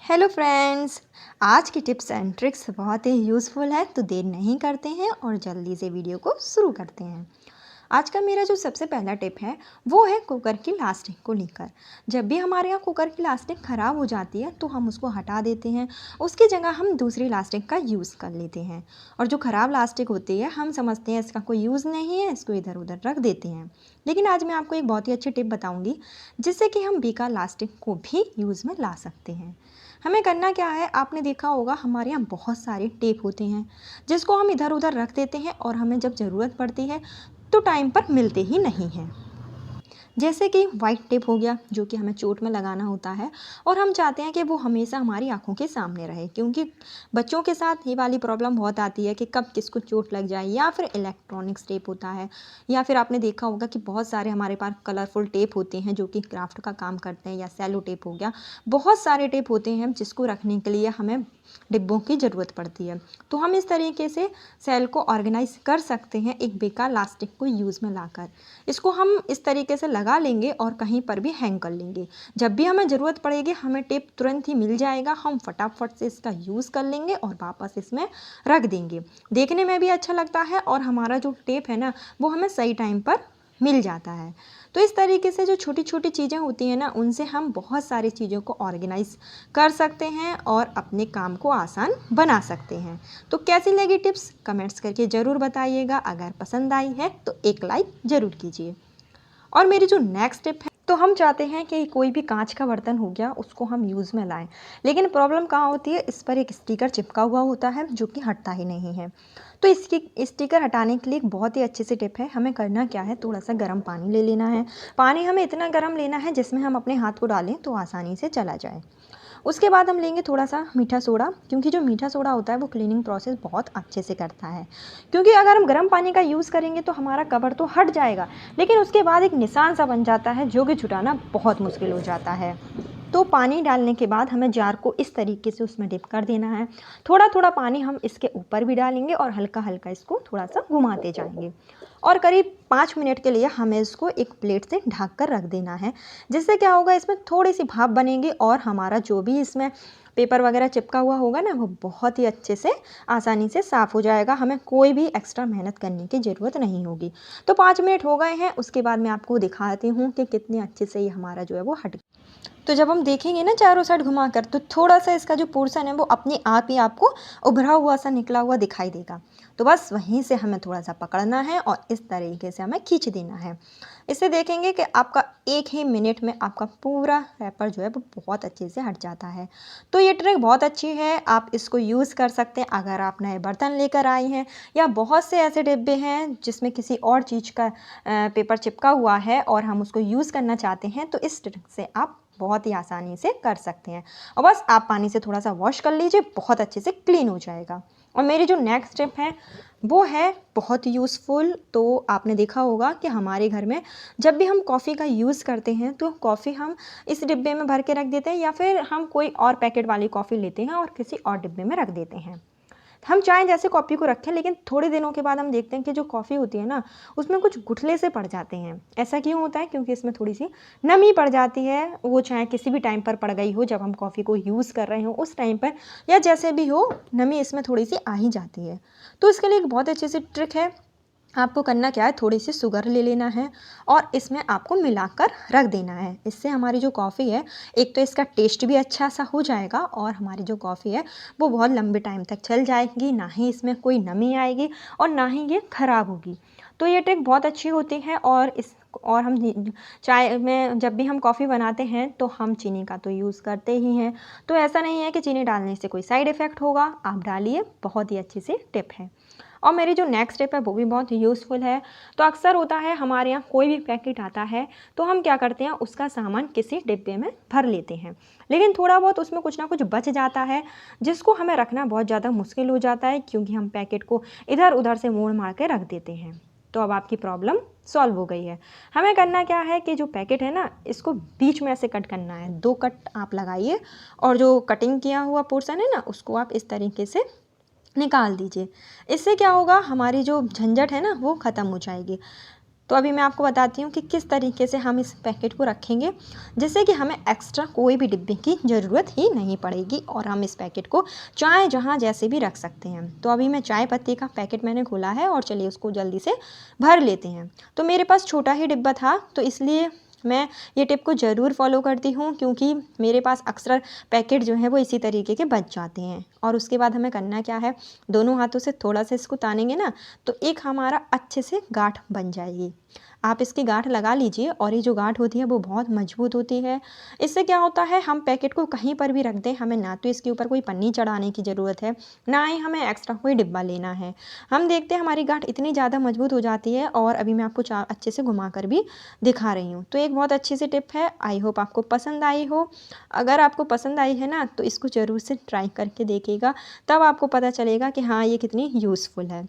Hello friends. आज की tips and tricks बहुत ही यूज़फुल है, तो देर नहीं करते हैं और जल्दी से वीडियो को शुरू करते हैं। आज का मेरा जो सबसे पहला टिप है वो है कुकर की लास्टिक को लेकर। जब भी हमारे यहाँ कुकर की लास्टिक ख़राब हो जाती है तो हम उसको हटा देते हैं, उसकी जगह हम दूसरी लास्टिक का यूज़ कर लेते हैं। और जो ख़राब लास्टिक होती है हम समझते हैं इसका कोई यूज़ नहीं है, इसको इधर उधर रख देते हैं। लेकिन आज मैं आपको एक बहुत ही अच्छी टिप बताऊँगी जिससे कि हम बेकार लास्टिक को भी यूज़ में ला सकते हैं। हमें करना क्या है, आपने देखा होगा हमारे यहाँ बहुत सारे टेप होते हैं जिसको हम इधर उधर रख देते हैं और हमें जब ज़रूरत पड़ती है तो टाइम पर मिलते ही नहीं हैं। जैसे कि वाइट टेप हो गया जो कि हमें चोट में लगाना होता है और हम चाहते हैं कि वो हमेशा हमारी आंखों के सामने रहे, क्योंकि बच्चों के साथ ये वाली प्रॉब्लम बहुत आती है कि कब किसको चोट लग जाए। या फिर इलेक्ट्रॉनिक्स टेप होता है, या फिर आपने देखा होगा कि बहुत सारे हमारे पास कलरफुल टेप होते हैं जो कि क्राफ्ट का काम करते हैं, या सेलो टेप हो गया। बहुत सारे टेप होते हैं जिसको रखने के लिए हमें डिब्बों की ज़रूरत पड़ती है। तो हम इस तरीके से सेल को ऑर्गेनाइज कर सकते हैं एक बेकार लास्टिक को यूज़ में लाकर। इसको हम इस तरीके से लगा लेंगे और कहीं पर भी हैंग कर लेंगे। जब भी हमें ज़रूरत पड़ेगी हमें टेप तुरंत ही मिल जाएगा, हम फटाफट से इसका यूज़ कर लेंगे और वापस इसमें रख देंगे। देखने में भी अच्छा लगता है और हमारा जो टेप है ना वो हमें सही टाइम पर मिल जाता है। तो इस तरीके से जो छोटी छोटी चीज़ें होती हैं ना उनसे हम बहुत सारी चीज़ों को ऑर्गेनाइज कर सकते हैं और अपने काम को आसान बना सकते हैं। तो कैसी लगी टिप्स कमेंट्स करके ज़रूर बताइएगा। अगर पसंद आई है तो एक लाइक ज़रूर कीजिए। और मेरी जो नेक्स्ट टिप है, तो हम चाहते हैं कि कोई भी कांच का बर्तन हो गया उसको हम यूज़ में लाएं, लेकिन प्रॉब्लम कहाँ होती है, इस पर एक स्टिकर चिपका हुआ होता है जो कि हटता ही नहीं है। तो इसकी स्टिकर हटाने के लिए एक बहुत ही अच्छी सी टिप है। हमें करना क्या है, थोड़ा सा गर्म पानी ले लेना है। पानी हमें इतना गर्म लेना है जिसमें हम अपने हाथ को डालें तो आसानी से चला जाए। उसके बाद हम लेंगे थोड़ा सा मीठा सोडा, क्योंकि जो मीठा सोडा होता है वो क्लीनिंग प्रोसेस बहुत अच्छे से करता है। क्योंकि अगर हम गर्म पानी का यूज़ करेंगे तो हमारा कवर तो हट जाएगा, लेकिन उसके बाद एक निशान सा बन जाता है जो कि छुटाना बहुत मुश्किल हो जाता है। तो पानी डालने के बाद हमें जार को इस तरीके से उसमें डिप कर देना है। थोड़ा थोड़ा पानी हम इसके ऊपर भी डालेंगे और हल्का हल्का इसको थोड़ा सा घुमाते जाएंगे और करीब 5 मिनट के लिए हमें इसको एक प्लेट से ढक कर रख देना है। जिससे क्या होगा, इसमें थोड़ी सी भाप बनेगी और हमारा जो भी इसमें पेपर वगैरह चिपका हुआ होगा ना वो बहुत ही अच्छे से आसानी से साफ़ हो जाएगा। हमें कोई भी एक्स्ट्रा मेहनत करने की ज़रूरत नहीं होगी। तो 5 मिनट हो गए हैं, उसके बाद मैं आपको दिखाती हूँ कि कितने अच्छे से ये हमारा जो है वो हट। तो जब हम देखेंगे ना चारों साइड घुमाकर, तो थोड़ा सा इसका जो पोर्शन है वो अपने आप ही आपको उभरा हुआ सा निकला हुआ दिखाई देगा। तो बस वहीं से हमें थोड़ा सा पकड़ना है और इस तरीके से हमें खींच देना है। इससे देखेंगे कि आपका एक ही मिनट में आपका पूरा रैपर जो है वो बहुत अच्छे से हट जाता है। तो ये ट्रिक बहुत अच्छी है, आप इसको यूज़ कर सकते हैं अगर आप नए बर्तन लेकर आए हैं, या बहुत से ऐसे डिब्बे हैं जिसमें किसी और चीज़ का पेपर चिपका हुआ है और हम उसको यूज़ करना चाहते हैं। तो इस ट्रिक से आप बहुत ही आसानी से कर सकते हैं। और बस आप पानी से थोड़ा सा वॉश कर लीजिए, बहुत अच्छे से क्लीन हो जाएगा। और मेरी जो नेक्स्ट टिप है वो है बहुत यूज़फुल। तो आपने देखा होगा कि हमारे घर में जब भी हम कॉफ़ी का यूज़ करते हैं तो कॉफ़ी हम इस डिब्बे में भर के रख देते हैं, या फिर हम कोई और पैकेट वाली कॉफ़ी लेते हैं और किसी और डिब्बे में रख देते हैं। हम चाहें जैसे कॉफ़ी को रखें, लेकिन थोड़े दिनों के बाद हम देखते हैं कि जो कॉफ़ी होती है ना उसमें कुछ गुठले से पड़ जाते हैं। ऐसा क्यों होता है? क्योंकि इसमें थोड़ी सी नमी पड़ जाती है। वो चाहे किसी भी टाइम पर पड़ गई हो, जब हम कॉफ़ी को यूज़ कर रहे हो उस टाइम पर, या जैसे भी हो, नमी इसमें थोड़ी सी आ ही जाती है। तो इसके लिए एक बहुत अच्छी सी ट्रिक है। आपको करना क्या है, थोड़ी सी शुगर ले लेना है और इसमें आपको मिलाकर रख देना है। इससे हमारी जो कॉफ़ी है, एक तो इसका टेस्ट भी अच्छा सा हो जाएगा और हमारी जो कॉफ़ी है वो बहुत लंबे टाइम तक चल जाएगी, ना ही इसमें कोई नमी आएगी और ना ही ये ख़राब होगी। तो ये ट्रिक बहुत अच्छी होती है। और हम चाय में जब भी हम कॉफ़ी बनाते हैं तो हम चीनी का तो यूज़ करते ही हैं। तो ऐसा नहीं है कि चीनी डालने से कोई साइड इफ़ेक्ट होगा, आप डालिए, बहुत ही अच्छी सी टिप है। और मेरी जो नेक्स्ट टिप है वो भी बहुत यूज़फुल है। तो अक्सर होता है हमारे यहाँ कोई भी पैकेट आता है तो हम क्या करते हैं, उसका सामान किसी डिब्बे में भर लेते हैं, लेकिन थोड़ा बहुत उसमें कुछ ना कुछ बच जाता है जिसको हमें रखना बहुत ज़्यादा मुश्किल हो जाता है, क्योंकि हम पैकेट को इधर उधर से मोड़ मार के रख देते हैं। तो अब आपकी प्रॉब्लम सॉल्व हो गई है। हमें करना क्या है कि जो पैकेट है ना इसको बीच में ऐसे कट करना है, 2 कट आप लगाइए और जो कटिंग किया हुआ पोर्शन है ना उसको आप इस तरीके से निकाल दीजिए। इससे क्या होगा, हमारी जो झंझट है ना वो ख़त्म हो जाएगी। तो अभी मैं आपको बताती हूँ कि किस तरीके से हम इस पैकेट को रखेंगे जिससे कि हमें एक्स्ट्रा कोई भी डिब्बे की ज़रूरत ही नहीं पड़ेगी और हम इस पैकेट को चाहे जहाँ जैसे भी रख सकते हैं। तो अभी मैं चाय पत्ती का पैकेट मैंने खोला है और चलिए उसको जल्दी से भर लेते हैं। तो मेरे पास छोटा ही डिब्बा था तो इसलिए मैं ये टिप को ज़रूर फॉलो करती हूँ, क्योंकि मेरे पास अक्सर पैकेट जो है वो इसी तरीके के बच जाते हैं। और उसके बाद हमें करना क्या है, दोनों हाथों से थोड़ा सा इसको तानेंगे ना तो एक हमारा अच्छे से गांठ बन जाएगी। आप इसकी गांठ लगा लीजिए और ये जो गांठ होती है वो बहुत मजबूत होती है। इससे क्या होता है, हम पैकेट को कहीं पर भी रख दें, हमें ना तो इसके ऊपर कोई पन्नी चढ़ाने की ज़रूरत है, ना ही हमें एक्स्ट्रा कोई डिब्बा लेना है। हम देखते हैं हमारी गांठ इतनी ज़्यादा मजबूत हो जाती है। और अभी मैं आपको अच्छे से घुमा कर भी दिखा रही हूँ। तो एक बहुत अच्छी सी टिप है, आई होप आपको पसंद आई हो। अगर आपको पसंद आई है ना तो इसको ज़रूर से ट्राई करके देखिएगा, तब आपको पता चलेगा कि हाँ ये कितनी यूज़फुल है।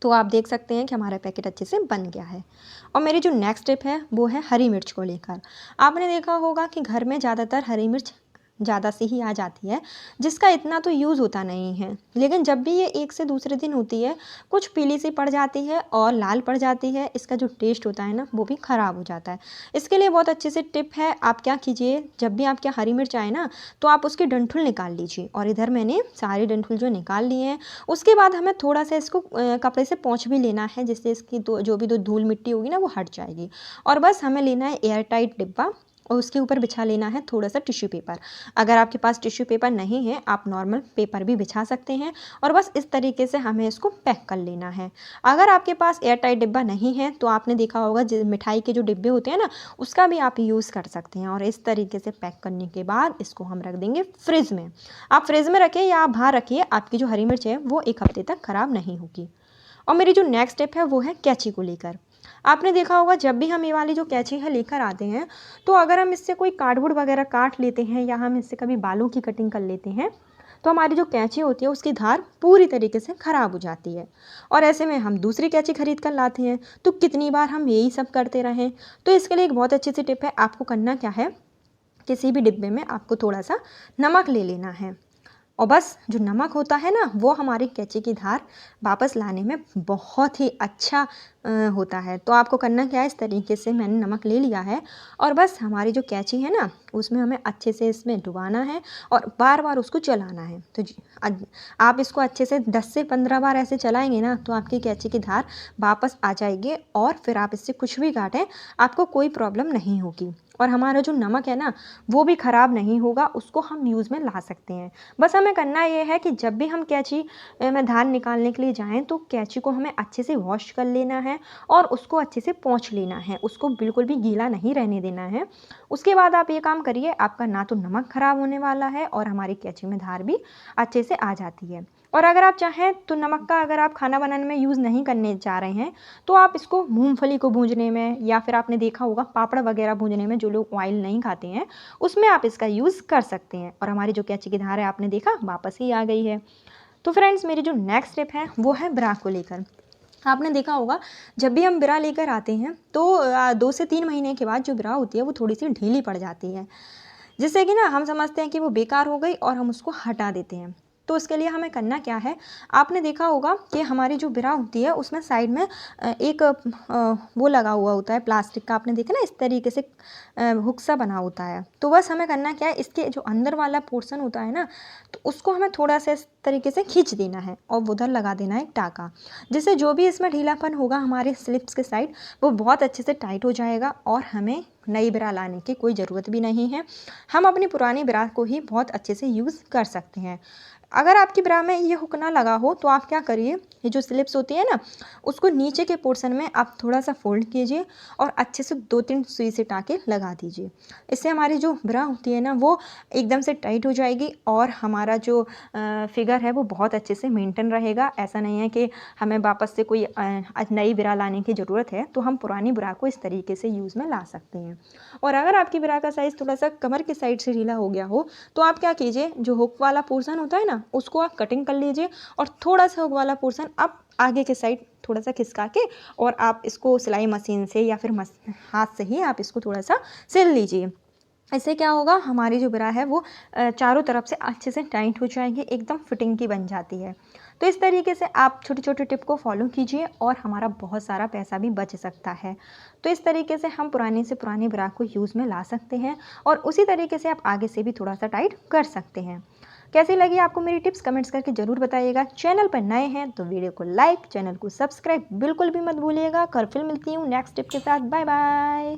तो आप देख सकते हैं कि हमारा पैकेट अच्छे से बन गया है। और मेरी जो नेक्स्ट टिप है वो है हरी मिर्च को लेकर। आपने देखा होगा कि घर में ज़्यादातर हरी मिर्च ज़्यादा से ही आ जाती है, जिसका इतना तो यूज़ होता नहीं है। लेकिन जब भी ये एक से दूसरे दिन होती है, कुछ पीली सी पड़ जाती है और लाल पड़ जाती है, इसका जो टेस्ट होता है ना वो भी ख़राब हो जाता है। इसके लिए बहुत अच्छी सी टिप है, आप क्या कीजिए, जब भी आपके हरी मिर्च आए ना तो आप उसकी डंठल निकाल लीजिए। और इधर मैंने सारे डंठल जो निकाल लिए हैं। उसके बाद हमें थोड़ा सा इसको कपड़े से पोंछ भी लेना है, जिससे इसकी जो भी धूल मिट्टी होगी ना वो हट जाएगी। और बस हमें लेना है एयर टाइट डिब्बा और उसके ऊपर बिछा लेना है थोड़ा सा टिश्यू पेपर। अगर आपके पास टिश्यू पेपर नहीं है, आप नॉर्मल पेपर भी बिछा सकते हैं। और बस इस तरीके से हमें इसको पैक कर लेना है। अगर आपके पास एयर टाइट डिब्बा नहीं है तो आपने देखा होगा मिठाई के जो डिब्बे होते हैं ना, उसका भी आप यूज़ कर सकते हैं। और इस तरीके से पैक करने के बाद इसको हम रख देंगे फ्रिज में। आप फ्रिज में रखें या आप बाहर रखिए, आपकी जो हरी मिर्च है वो 1 हफ्ते तक ख़राब नहीं होगी। और मेरी जो नेक्स्ट टिप है वो है कैंची को लेकर। आपने देखा होगा जब भी हम ये वाली जो कैंची है लेकर आते हैं, तो अगर हम इससे कोई कार्डबोर्ड वगैरह काट लेते हैं या हम इससे कभी बालों की कटिंग कर लेते हैं, तो हमारी जो कैंची होती है उसकी धार पूरी तरीके से ख़राब हो जाती है। और ऐसे में हम दूसरी कैंची खरीद कर लाते हैं, तो कितनी बार हम यही सब करते रहें। तो इसके लिए एक बहुत अच्छी सी टिप है, आपको करना क्या है, किसी भी डिब्बे में आपको थोड़ा सा नमक ले लेना है। और बस जो नमक होता है ना वो हमारी कैंची की धार वापस लाने में बहुत ही अच्छा होता है। तो आपको करना क्या है, इस तरीके से मैंने नमक ले लिया है और बस हमारी जो कैंची है ना उसमें हमें अच्छे से इसमें डुबाना है और बार बार उसको चलाना है। तो आप इसको अच्छे से 10 से 15 बार ऐसे चलाएंगे ना तो आपकी कैंची की धार वापस आ जाएगी और फिर आप इससे कुछ भी काटें आपको कोई प्रॉब्लम नहीं होगी। और हमारा जो नमक है ना वो भी ख़राब नहीं होगा, उसको हम यूज़ में ला सकते हैं। बस हमें करना ये है कि जब भी हम कैंची में धार निकालने के लिए जाएं तो कैंची को हमें अच्छे से वॉश कर लेना है और उसको अच्छे से पोंछ लेना है, उसको बिल्कुल भी गीला नहीं रहने देना है। उसके बाद आप ये काम करिए, आपका ना तो नमक ख़राब होने वाला है और हमारी कैंची में धार भी अच्छे से आ जाती है। और अगर आप चाहें तो नमक का अगर आप खाना बनाने में यूज़ नहीं करने जा रहे हैं तो आप इसको मूंगफली को भूनने में या फिर आपने देखा होगा पापड़ वगैरह भूनने में, जो लोग ऑयल नहीं खाते हैं उसमें आप इसका यूज़ कर सकते हैं। और हमारी जो कैंची की धार है आपने देखा वापस ही आ गई है। तो फ्रेंड्स मेरी जो नेक्स्ट टिप है वो है ब्रा को लेकर। आपने देखा होगा जब भी हम ब्रा लेकर आते हैं तो 2 से 3 महीने के बाद जो ब्रा होती है वो थोड़ी सी ढीली पड़ जाती है, जिससे कि ना हम समझते हैं कि वो बेकार हो गई और हम उसको हटा देते हैं। तो उसके लिए हमें करना क्या है, आपने देखा होगा कि हमारी जो ब्रा होती है उसमें साइड में एक वो लगा हुआ होता है प्लास्टिक का, आपने देखा ना इस तरीके से हुक सा बना होता है। तो बस हमें करना क्या है, इसके जो अंदर वाला पोर्शन होता है ना तो उसको हमें थोड़ा सा इस तरीके से खींच देना है और उधर लगा देना है एक टाँका, जिससे जो भी इसमें ढीलापन होगा हमारे स्लिप्स के साइड वो बहुत अच्छे से टाइट हो जाएगा और हमें नई ब्रा लाने की कोई ज़रूरत भी नहीं है। हम अपनी पुरानी ब्रा को ही बहुत अच्छे से यूज़ कर सकते हैं। अगर आपकी ब्रा में ये हुक ना लगा हो तो आप क्या करिए, ये जो स्लिप्स होती है ना उसको नीचे के पोर्शन में आप थोड़ा सा फोल्ड कीजिए और अच्छे से 2-3 सुई से टाँके लगा दीजिए। इससे हमारी जो ब्रा होती है ना वो एकदम से टाइट हो जाएगी और हमारा जो फिगर है वो बहुत अच्छे से मेंटेन रहेगा। ऐसा नहीं है कि हमें वापस से कोई नई ब्रा लाने की ज़रूरत है, तो हम पुरानी ब्रा को इस तरीके से यूज़ में ला सकते हैं। और अगर आपकी ब्रा का साइज़ थोड़ा सा कमर की साइड से ढीला हो गया हो तो आप क्या कीजिए, जो हुक वाला पोर्शन होता है ना उसको आप कटिंग कर लीजिए और थोड़ा सा हुक वाला पोर्शन आप आगे के साइड थोड़ा सा खिसका के और आप इसको सिलाई मशीन से या फिर हाथ से ही आप इसको थोड़ा सा सिल लीजिए। इससे क्या होगा, हमारी जो ब्रा है वो चारों तरफ से अच्छे से टाइट हो जाएगी, एकदम फिटिंग की बन जाती है। तो इस तरीके से आप छोटे-छोटे टिप को फॉलो कीजिए और हमारा बहुत सारा पैसा भी बच सकता है। तो इस तरीके से हम पुरानी से पुरानी ब्रा को यूज़ में ला सकते हैं और उसी तरीके से आप आगे से भी थोड़ा-सा टाइट कर सकते हैं। कैसी लगी आपको मेरी टिप्स, कमेंट्स करके ज़रूर बताइएगा। चैनल पर नए हैं तो वीडियो को लाइक, चैनल को सब्सक्राइब बिल्कुल भी मत भूलिएगा। कल फिर मिलती हूँ नेक्स्ट टिप के साथ। Bye bye.